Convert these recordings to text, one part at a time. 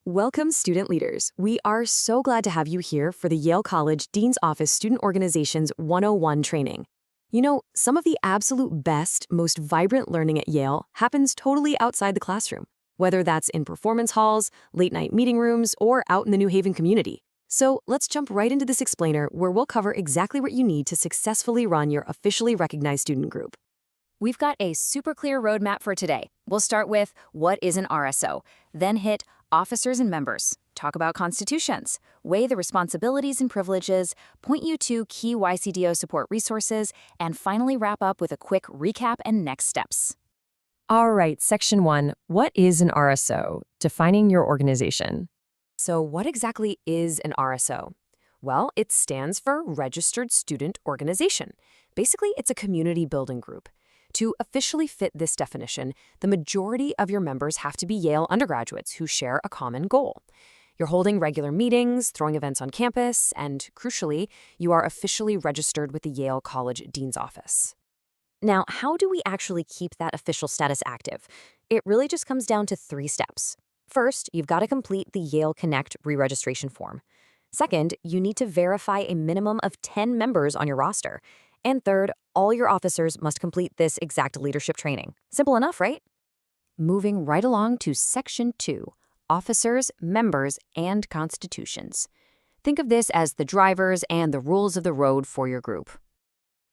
Welcome, student leaders. We are so glad to have you here for the Yale College Dean's Office Student Organizations 101 training. You know, some of the absolute best, most vibrant learning at Yale happens totally outside the classroom, whether that's in performance halls, late-night meeting rooms, or out in the New Haven community. So let's jump right into this explainer where we'll cover exactly what you need to successfully run your officially recognized student group. We've got a super clear roadmap for today. We'll start with what is an RSO, then hit officers and members, talk about constitutions, weigh the responsibilities and privileges, point you to key YCDO support resources, and finally wrap up with a quick recap and next steps. All right, Section 1, what is an RSO? Defining your organization. So what exactly is an RSO? Well, it stands for Registered Student Organization. Basically, it's a community building group. To officially fit this definition, the majority of your members have to be Yale undergraduates who share a common goal. You're holding regular meetings, throwing events on campus, and crucially, you are officially registered with the Yale College Dean's Office. Now, how do we actually keep that official status active? It really just comes down to 3 steps. First, you've got to complete the Yale Connect re-registration form. Second, you need to verify a minimum of 10 members on your roster. And third, all your officers must complete this exact leadership training. Simple enough, right? Moving right along to Section 2, Officers, Members, and Constitutions. Think of this as the drivers and the rules of the road for your group.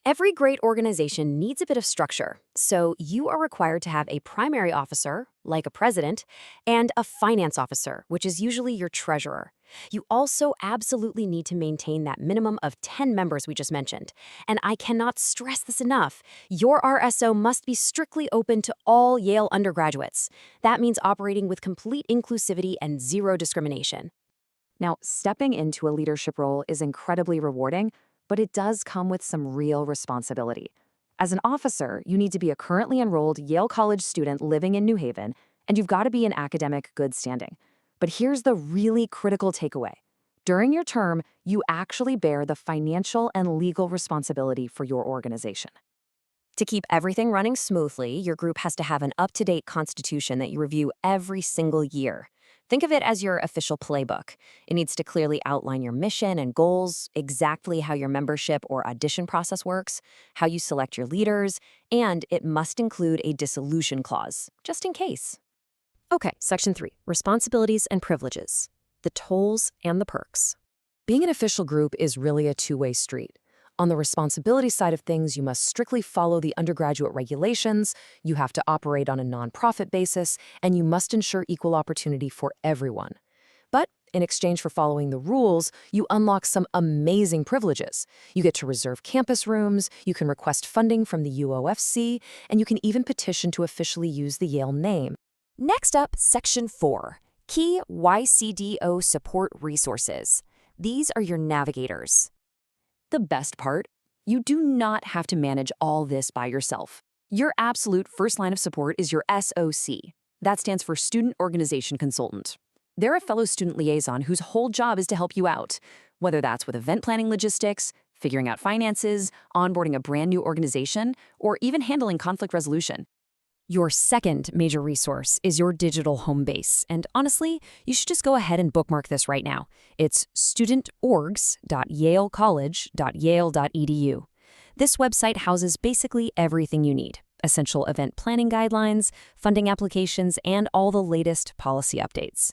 Every great organization needs a bit of structure, so you are required to have a primary officer, like a president, and a finance officer, which is usually your treasurer. You also absolutely need to maintain that minimum of 10 members we just mentioned. And I cannot stress this enough. Your RSO must be strictly open to all Yale undergraduates. That means operating with complete inclusivity and zero discrimination. Now, stepping into a leadership role is incredibly rewarding, but it does come with some real responsibility. As an officer, you need to be a currently enrolled Yale College student living in New Haven, and you've got to be in academic good standing. But here's the really critical takeaway. During your term, you actually bear the financial and legal responsibility for your organization. To keep everything running smoothly, your group has to have an up-to-date constitution that you review every single year. Think of it as your official playbook. It needs to clearly outline your mission and goals, exactly how your membership or audition process works, how you select your leaders, and it must include a dissolution clause, just in case. Okay, Section 3, Responsibilities and Privileges, the tolls and the perks. Being an official group is really a two-way street. On the responsibility side of things, you must strictly follow the undergraduate regulations, you have to operate on a nonprofit basis, and you must ensure equal opportunity for everyone. But in exchange for following the rules, you unlock some amazing privileges. You get to reserve campus rooms, you can request funding from the UOFC, and you can even petition to officially use the Yale name. Next up, Section 4, Key YCDO Support Resources. These are your navigators. The best part, you do not have to manage all this by yourself. Your absolute first line of support is your SOC. That stands for Student Organization Consultant. They're a fellow student liaison whose whole job is to help you out, whether that's with event planning logistics, figuring out finances, onboarding a brand new organization, or even handling conflict resolution. Your second major resource is your digital home base, and honestly, you should just go ahead and bookmark this right now. It's studentorgs.yalecollege.yale.edu. This website houses basically everything you need: essential event planning guidelines, funding applications, and all the latest policy updates.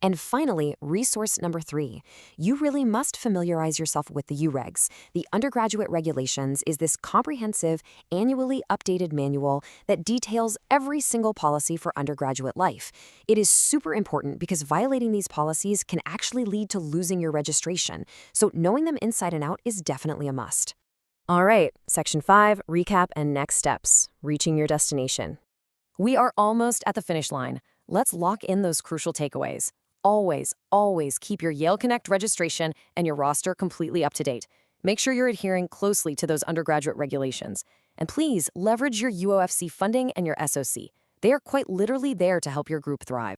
And finally, resource number 3. You really must familiarize yourself with the URegs. The undergraduate regulations is this comprehensive, annually updated manual that details every single policy for undergraduate life. It is super important because violating these policies can actually lead to losing your registration, so knowing them inside and out is definitely a must. All right, Section 5, recap and next steps, reaching your destination. We are almost at the finish line. Let's lock in those crucial takeaways. Always, always keep your Yale Connect registration and your roster completely up to date. Make sure you're adhering closely to those undergraduate regulations. And please leverage your UOFC funding and your SOC. They are quite literally there to help your group thrive.